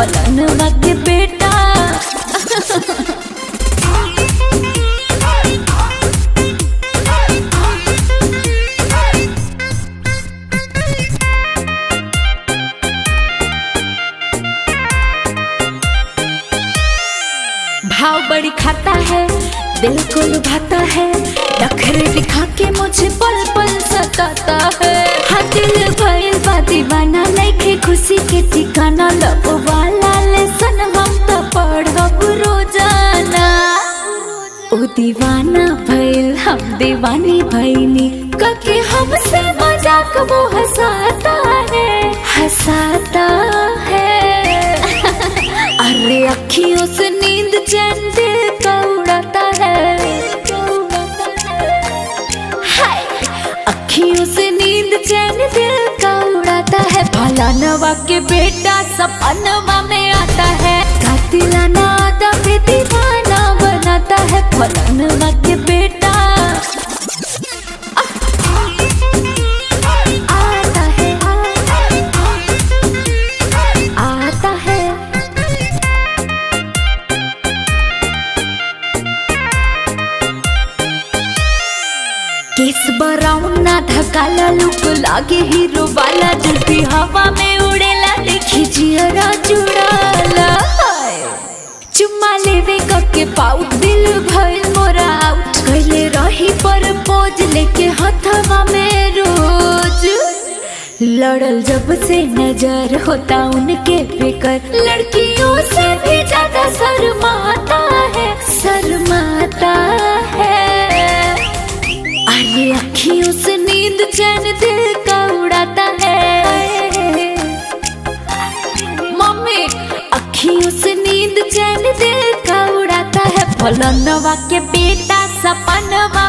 फलनवा के बेटा। भाव बड़ी खाता है, दिल को लुभाता है, नखरे दिखा के मुझे पल पल सताता है। हाँ दिल भइल बा दीवाना, नइखे खुशी के ठिकाना, लब वाला लेसन हम तो पढ़ब रोजाना। ओ दीवाना भइल हम दीवानी भइनी, कके हमसे मजाक वो हंसाता है। अरे अखियों से नींद चैन दिल का उड़ाता है। हाय अखियों से नींद चैन दिल का उड़ाता है। फलानवा के बेटा सपनवा में आता है, कातिलाना आदा पे दीवाना बनाता है। फलानवा के बेटा केस बराउन ना ढकाला, लुक लागे हीरो वाला, जुल्फी हवा में उड़ेला, देखी जियरा जुड़ाला। चुम्मा लेवे कके पाउट, दिल भइल मोरा आउट, कइले रही पर पोज लेके हथवा में रोज। लड़ल जब से नजर होता उनके फिकर, लड़कियों से भी ज्यादा शर्माता है। अरे अखियों से नींद चैन दिल का उड़ाता है। मम्मी अखियों से नींद चैन दिल का उड़ाता है। फलनवा के बेटा सपनवा